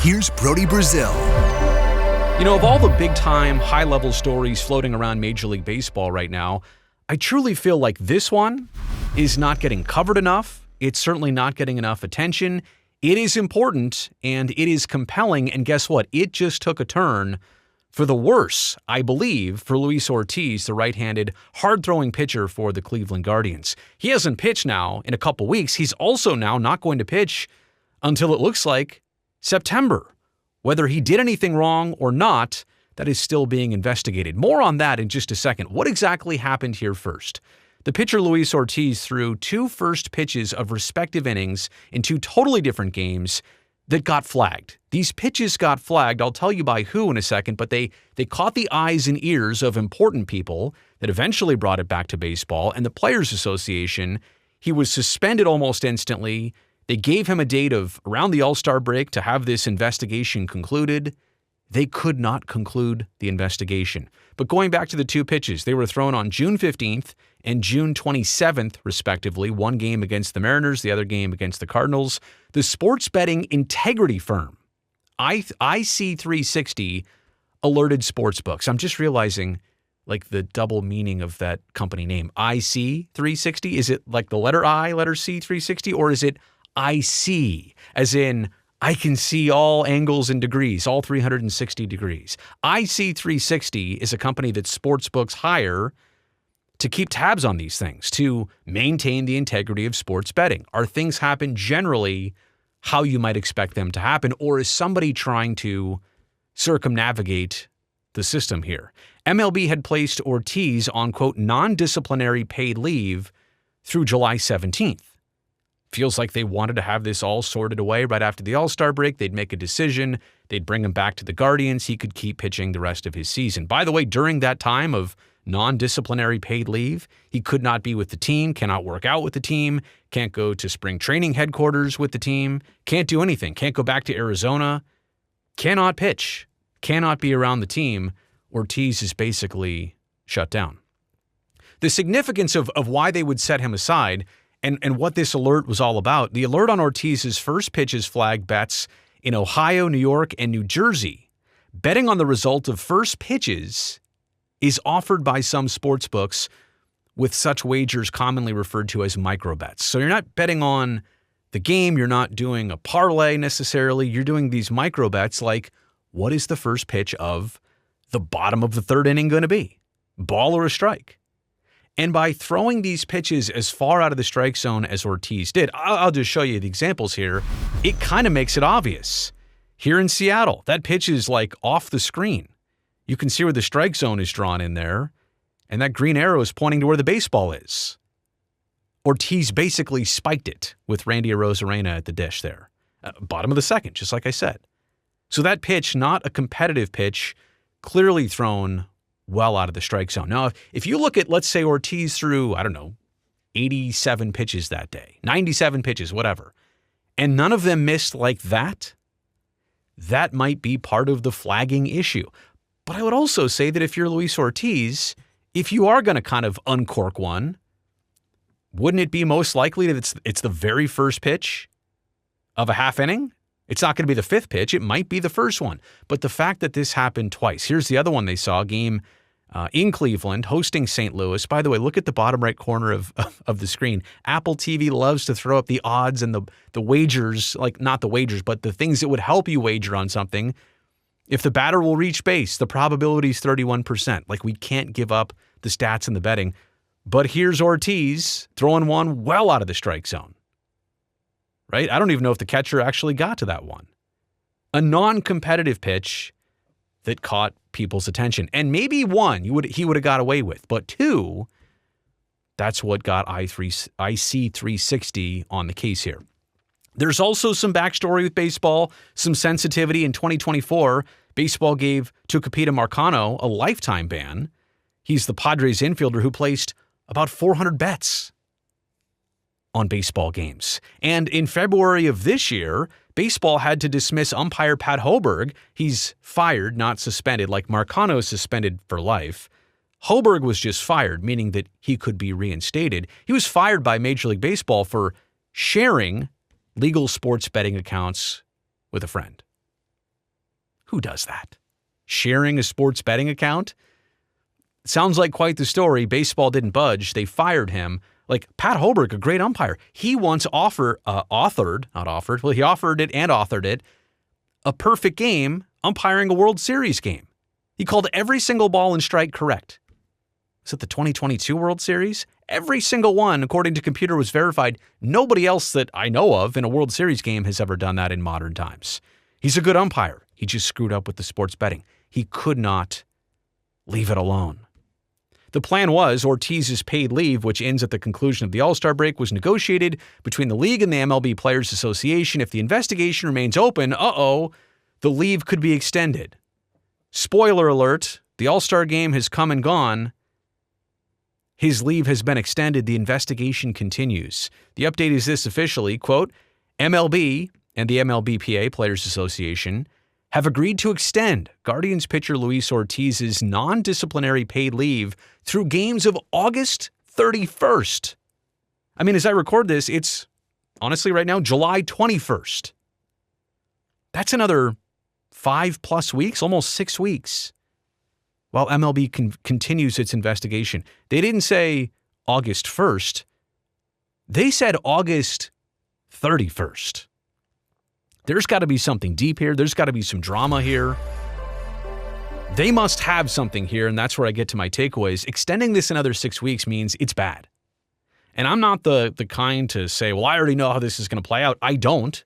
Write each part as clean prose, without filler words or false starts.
Here's Brody Brazil. You know, of all the big-time, high-level stories floating around Major League Baseball right now, I truly feel like this one is not getting covered enough. It's certainly not getting enough attention. It is important, and it is compelling, and guess what? It just took a turn for the worse, I believe, for Luis Ortiz, the right-handed, hard-throwing pitcher for the Cleveland Guardians. He hasn't pitched now in a couple weeks. He's also now not going to pitch until it looks like September. Whether he did anything wrong or not, that is still being investigated. More on that in just a second. What exactly happened here first? The pitcher Luis Ortiz threw two first pitches of respective innings in two totally different games that got flagged. These pitches got flagged. I'll tell you by who in a second, but they caught the eyes and ears of important people that eventually brought it back to baseball. And the Players Association, he was suspended almost instantly. They gave him a date of around the All-Star break to have this investigation concluded. They could not conclude the investigation. But going back to the two pitches, they were thrown on June 15th and June 27th, respectively, one game against the Mariners, the other game against the Cardinals. The sports betting integrity firm, IC360, alerted sportsbooks. I'm just realizing, like, the double meaning of that company name. IC360? Is it like the letter I, letter C, 360? Or is it I see, as in I can see all angles and degrees, all 360 degrees. IC360 is a company that sportsbooks hire to keep tabs on these things, to maintain the integrity of sports betting. Are things happen generally how you might expect them to happen, or is somebody trying to circumnavigate the system here? MLB had placed Ortiz on, quote, non-disciplinary paid leave through July 17th. Feels like they wanted to have this all sorted away right after the All-Star break. They'd make a decision. They'd bring him back to the Guardians. He could keep pitching the rest of his season. By the way, during that time of non-disciplinary paid leave, he could not be with the team, cannot work out with the team, can't go to spring training headquarters with the team, can't do anything, can't go back to Arizona, cannot pitch, cannot be around the team. Ortiz is basically shut down. The significance of why they would set him aside and what this alert was all about, the alert on Ortiz's first pitches flagged bets in Ohio, New York, and New Jersey. Betting on the result of first pitches is offered by some sports books with such wagers commonly referred to as microbets. So you're not betting on the game, you're not doing a parlay necessarily, you're doing these microbets like, what is the first pitch of the bottom of the third inning going to be? Ball or a strike? And by throwing these pitches as far out of the strike zone as Ortiz did, I'll just show you the examples here, it kind of makes it obvious. Here in Seattle, that pitch is like off the screen. You can see where the strike zone is drawn in there, and that green arrow is pointing to where the baseball is. Ortiz basically spiked it with Randy Arozarena at the dish there. Bottom of the second, just like I said. So that pitch, not a competitive pitch, clearly thrown well out of the strike zone. Now, if you look at, let's say Ortiz threw, 87 pitches that day, 97 pitches, whatever, and none of them missed like that, that might be part of the flagging issue. But I would also say that if you're Luis Ortiz, if you are going to kind of uncork one, wouldn't it be most likely that it's the very first pitch of a half inning? It's not going to be the fifth pitch. It might be the first one. But the fact that this happened twice. Here's the other one they saw, a game in Cleveland, hosting St. Louis. By the way, look at the bottom right corner of the screen. Apple TV loves to throw up the odds and the wagers, like not the wagers, but the things that would help you wager on something. If the batter will reach base, the probability is 31%. Like, we can't give up the stats in the betting. But here's Ortiz throwing one well out of the strike zone. Right? I don't even know if the catcher actually got to that one. A non-competitive pitch that caught people's attention. And maybe one he would have got away with. But two, that's what got IC360 on the case here. There's also some backstory with baseball, some sensitivity. In 2024, baseball gave Tucupita Marcano a lifetime ban. He's the Padres infielder who placed about 400 bets on baseball games. And in February of this year, baseball had to dismiss umpire Pat Hoberg. He's fired, not suspended, like Marcano is suspended for life. Hoberg was just fired, meaning that he could be reinstated. He was fired by Major League Baseball for sharing legal sports betting accounts with a friend. Who does that? Sharing a sports betting account? Sounds like quite the story. Baseball didn't budge. They fired him. Like Pat Hoberg, a great umpire. He once he offered it and authored it, a perfect game umpiring a World Series game. He called every single ball and strike correct. Was it the 2022 World Series? Every single one, according to computer, was verified. Nobody else that I know of in a World Series game has ever done that in modern times. He's a good umpire. He just screwed up with the sports betting. He could not leave it alone. The plan was Ortiz's paid leave, which ends at the conclusion of the All-Star break, was negotiated between the league and the MLB Players Association. If the investigation remains open, the leave could be extended. Spoiler alert, the All-Star game has come and gone. His leave has been extended. The investigation continues. The update is this officially, quote, MLB and the MLBPA, Players Association, have agreed to extend Guardians pitcher Luis Ortiz's non-disciplinary paid leave through games of August 31st. I mean, as I record this, it's honestly right now July 21st. That's another 5+ weeks, almost 6 weeks, while MLB continues its investigation. They didn't say August 1st. They said August 31st. There's got to be something deep here. There's got to be some drama here. They must have something here, and that's where I get to my takeaways. Extending this another 6 weeks means it's bad. And I'm not the kind to say, well, I already know how this is going to play out. I don't.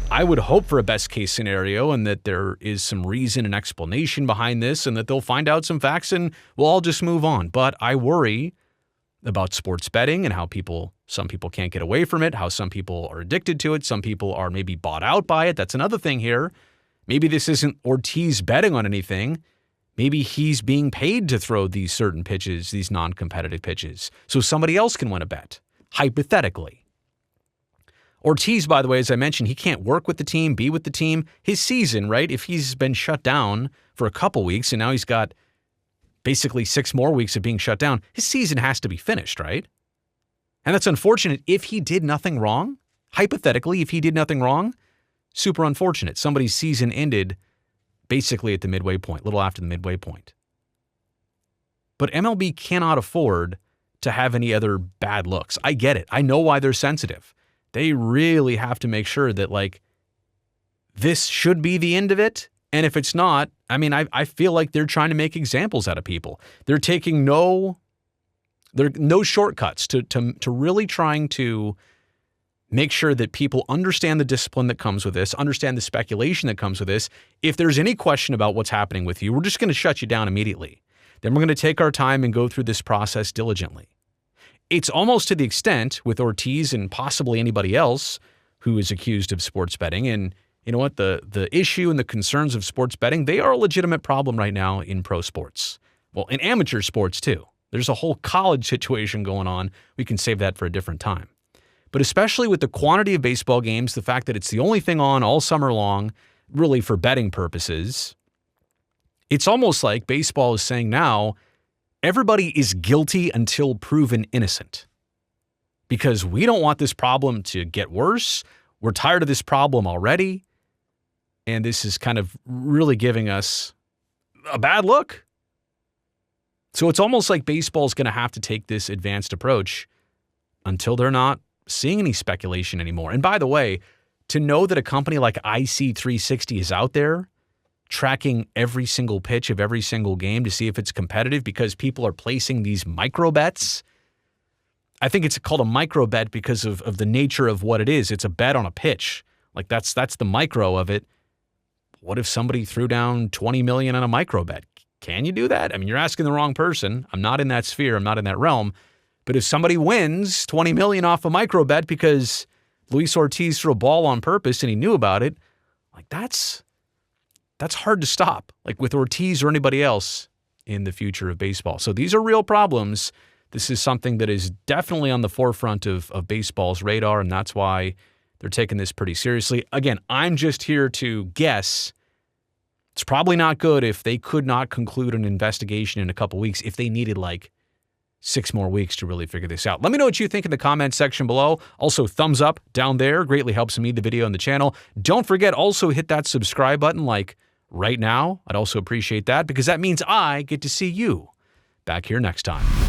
I would hope for a best-case scenario and that there is some reason and explanation behind this and that they'll find out some facts and we'll all just move on. But I worry about sports betting and how some people can't get away from it, how some people are addicted to it, some people are maybe bought out by it. That's another thing here. Maybe this isn't Ortiz betting on anything. Maybe he's being paid to throw these certain pitches, these non-competitive pitches, so somebody else can win a bet, hypothetically. Ortiz, by the way, as I mentioned, he can't work with the team, be with the team. His season, right, if he's been shut down for a couple weeks and now he's got basically 6 more weeks of being shut down, his season has to be finished, right? And that's unfortunate if he did nothing wrong. Hypothetically, if he did nothing wrong, super unfortunate. Somebody's season ended basically at the midway point, a little after the midway point. But MLB cannot afford to have any other bad looks. I get it. I know why they're sensitive. They really have to make sure that, like, this should be the end of it. And if it's not, I mean, I feel like they're trying to make examples out of people. They're taking no shortcuts to really trying to make sure that people understand the discipline that comes with this, understand the speculation that comes with this. If there's any question about what's happening with you, we're just going to shut you down immediately. Then we're going to take our time and go through this process diligently. It's almost to the extent with Ortiz and possibly anybody else who is accused of sports betting. And you know what? The issue and the concerns of sports betting, they are a legitimate problem right now in pro sports. Well, in amateur sports too. There's a whole college situation going on. We can save that for a different time. But especially with the quantity of baseball games, the fact that it's the only thing on all summer long, really for betting purposes, it's almost like baseball is saying now, everybody is guilty until proven innocent. Because we don't want this problem to get worse. We're tired of this problem already. And this is kind of really giving us a bad look. So it's almost like baseball is going to have to take this advanced approach until they're not seeing any speculation anymore. And by the way, to know that a company like IC360 is out there tracking every single pitch of every single game to see if it's competitive because people are placing these micro bets. I think it's called a micro bet because of the nature of what it is. It's a bet on a pitch. Like that's the micro of it. What if somebody threw down $20 million on a micro bet? Can you do that? I mean, you're asking the wrong person. I'm not in that sphere. I'm not in that realm. But if somebody wins $20 million off a micro bet because Luis Ortiz threw a ball on purpose and he knew about it, like that's hard to stop, like with Ortiz or anybody else in the future of baseball. So these are real problems. This is something that is definitely on the forefront of baseball's radar, and that's why they're taking this pretty seriously. Again, I'm just here to guess. It's probably not good if they could not conclude an investigation in a couple weeks if they needed like 6 more weeks to really figure this out. Let me know what you think in the comments section below. Also, thumbs up down there greatly helps me, the video, and the channel. Don't forget, also hit that subscribe button like right now, I'd also appreciate that because that means I get to see you back here next time.